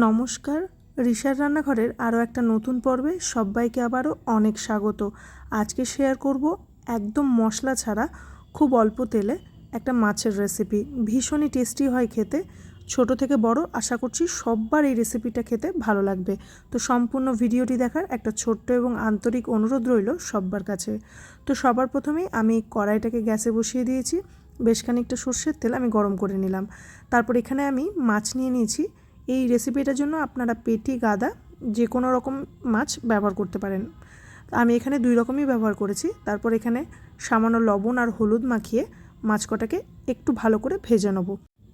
নমস্কার, রিশার রান্নাঘরের আরও একটা নতুন পর্বে সবাইকে আবারও অনেক স্বাগত। আজকে শেয়ার করব একদম মশলা ছাড়া খুব অল্প তেলে একটা মাছের রেসিপি। ভীষণই টেস্টি হয় খেতে, ছোট থেকে বড় আশা করছি সবার এই রেসিপিটা খেতে ভালো লাগবে। তো সম্পূর্ণ ভিডিওটি দেখার একটা ছোট্ট এবং আন্তরিক অনুরোধ রইল সবার কাছে। তো সবার প্রথমেই আমি কড়াইটাকে গ্যাসে বসিয়ে দিয়েছি, বেশ খানিকটা সর্ষের তেল আমি গরম করে নিলাম। তারপর এখানে আমি মাছ নিয়ে নিয়েছি। এই রেসিপিটার জন্য আপনারা পেটি গাদা যে কোনো রকম মাছ ব্যবহার করতে পারেন। আমি এখানে দুই রকমই ব্যবহার করেছি। তারপর এখানে সামান্য লবণ আর হলুদ মাখিয়ে মাছ কটাকে একটু ভালো করে ভেজে নেব।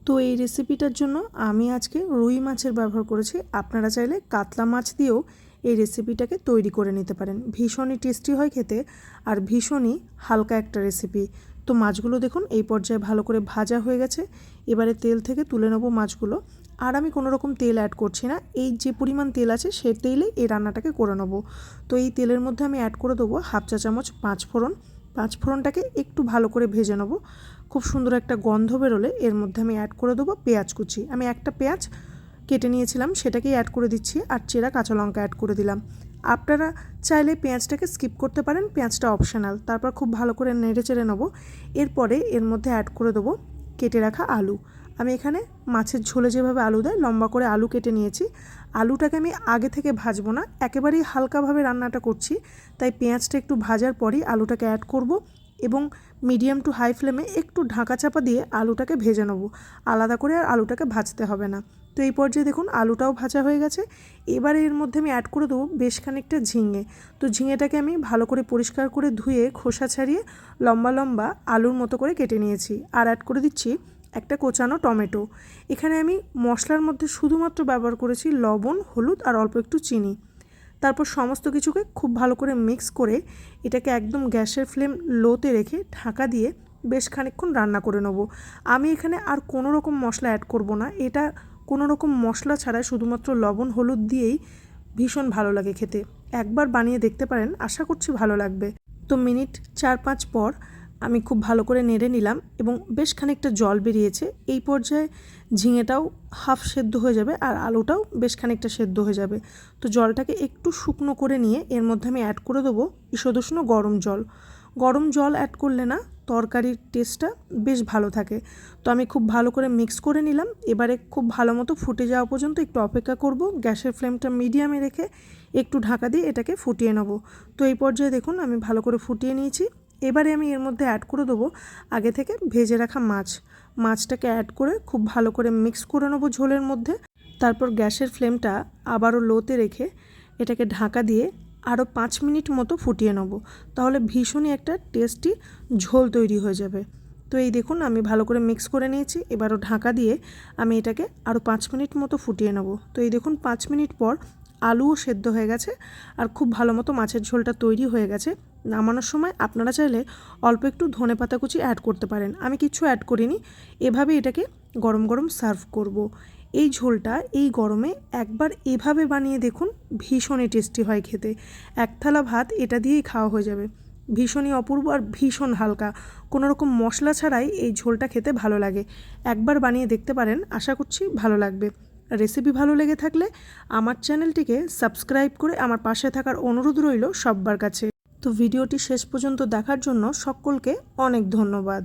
তো এই রেসিপিটার জন্য আমি আজকে রুই মাছের ব্যবহার করেছি। আপনারা চাইলে কাতলা মাছ দিয়েও এই রেসিপিটাকে তৈরি করে নিতে পারেন। ভীষণই টেস্টি হয় খেতে আর ভীষণই হালকা একটা রেসিপি। তো মাছগুলো দেখুন এই পর্যায়ে ভালো করে ভাজা হয়ে গেছে। এবারে তেল থেকে তুলে নেব মাছগুলো। আর আমি কোনো রকম তেল অ্যাড করছি না, এই যে পরিমাণ তেল আছে সে তেলেই এই রান্নাটাকে করে নেব। তো এই তেলের মধ্যে আমি অ্যাড করে দেবো হাফ চা চামচ পাঁচফোড়নটাকে একটু ভালো করে ভেজে নেব। খুব সুন্দর একটা গন্ধ বেরোলে এর মধ্যে আমি অ্যাড করে দেবো পেঁয়াজ কুচি। আমি একটা পেঁয়াজ কেটে নিয়েছিলাম সেটাকেই অ্যাড করে দিচ্ছি, আর চেরা কাঁচা লঙ্কা অ্যাড করে দিলাম। আপনারা চাইলে পেঁয়াজটাকে স্কিপ করতে পারেন, পেঁয়াজটা অপশনাল। তারপর খুব ভালো করে নেড়ে চেড়ে নেবো। এরপরে এর মধ্যে অ্যাড করে দেবো কেটে রাখা আলু। আমি এখানে মাছের ঝোলে যেভাবে আলু দেয় লম্বা করে আলু কেটে নিয়েছি। আলুটাকে আমি আগে থেকে ভাজবো না, একেবারেই হালকাভাবে রান্নাটা করছি, তাই পেঁয়াজটা একটু ভাজার পরই আলুটাকে অ্যাড করব এবং মিডিয়াম টু হাই ফ্লেমে একটু ঢাকা চাপা দিয়ে আলুটাকে ভেজে নেব। আলাদা করে আর আলুটাকে ভাজতে হবে না। তো এই পর্যায়ে দেখুন আলুটাও ভাজা হয়ে গেছে। এবারে এর মধ্যে আমি অ্যাড করে দেবো বেশ খানিকটা ঝিঙে। তো ঝিঙেটাকে আমি ভালো করে পরিষ্কার করে ধুয়ে খোসা ছাড়িয়ে লম্বা লম্বা আলুর মতো করে কেটে নিয়েছি। আর অ্যাড করে দিচ্ছি একটা কোচানো টমেটো। এখানে আমি মশলার মধ্যে শুধুমাত্র ব্যবহার করেছি লবণ, হলুদ আর অল্প একটু চিনি। তারপর সমস্ত কিছুকে খুব ভালো করে মিক্স করে এটাকে একদম গ্যাসের ফ্লেম লোতে রেখে ঢাকা দিয়ে বেশ খানিকক্ষণ রান্না করে নেব। আমি এখানে আর কোনো রকম মশলা অ্যাড করব না, এটা কোনো রকম মশলা ছাড়া শুধুমাত্র লবণ হলুদ দিয়েই ভীষণ ভালো লাগে খেতে। একবার বানিয়ে দেখতে পারেন, আশা করছি ভালো লাগবে। তো মিনিট 4-5 পর আমি খুব ভালো করে নেড়ে নিলাম এবং বেশ খানিকটা জল বেরিয়েছে। এই পর্যায়ে ঝিঙেটাও হাফ সেদ্ধ হয়ে যাবে আর আলুটাও বেশ খানিকটা সেদ্ধ হয়ে যাবে। তো জলটাকে একটু শুকনো করে নিয়ে এর মধ্যে আমি অ্যাড করে দেবো ঈষদুষ্ণ গরম জল। গরম জল অ্যাড করলে না তরকারির টেস্টটা বেশ ভালো থাকে। তো আমি খুব ভালো করে মিক্স করে নিলাম। এবারে খুব ভালো মতো ফুটে যাওয়া পর্যন্ত একটু অপেক্ষা করব। গ্যাসের ফ্লেমটা মিডিয়ামে রেখে একটু ঢাকা দিয়ে এটাকে ফুটিয়ে নেব। তো এই পর্যায়ে দেখুন আমি ভালো করে ফুটিয়ে নিয়েছি। এবারে আমি এর মধ্যে অ্যাড করে দেবো আগে থেকে ভেজে রাখা মাছটাকে অ্যাড করে খুব ভালো করে মিক্স করে নেবো ঝোলের মধ্যে। তারপর গ্যাসের ফ্লেমটা আবারও লোতে রেখে এটাকে ঢাকা দিয়ে আরও 5 মিনিট মতো ফুটিয়ে নেব। তাহলে ভীষণই একটা টেস্টি ঝোল তৈরি হয়ে যাবে। তো এই দেখুন আমি ভালো করে মিক্স করে নিয়েছি। এবারও ঢাকা দিয়ে আমি এটাকে আরও 5 মিনিট মতো ফুটিয়ে নেব। তো এই দেখুন 5 মিনিট পর আলুও সেদ্ধ হয়ে গেছে আর খুব ভালো মতো মাছের ঝোলটা তৈরি হয়ে গেছে। নামানোর সময় আপনারা চাইলে অল্প একটু ধনেপাতা কুচি অ্যাড করতে পারেন, আমি কিছু অ্যাড করিনি। এভাবে এটাকে গরম গরম সার্ভ করব। এই ঝোলটা এই গরমে একবার এভাবে বানিয়ে দেখুন, ভীষণই টেস্টি হয় খেতে। এক থালা ভাত এটা দিয়েই খাওয়া হয়ে যাবে। ভীষণই অপূর্ব আর ভীষণ হালকা, কোনো রকম মশলা ছাড়াই এই ঝোলটা খেতে ভালো লাগে। একবার বানিয়ে দেখতে পারেন, আশা করছি ভালো লাগবে। রেসিপি ভালো লেগে থাকলে আমার চ্যানেলটিকে সাবস্ক্রাইব করে আমার পাশে থাকার অনুরোধ রইল সবার কাছে। তো ভিডিওটি শেষ পর্যন্ত দেখার জন্য সকলকে অনেক ধন্যবাদ।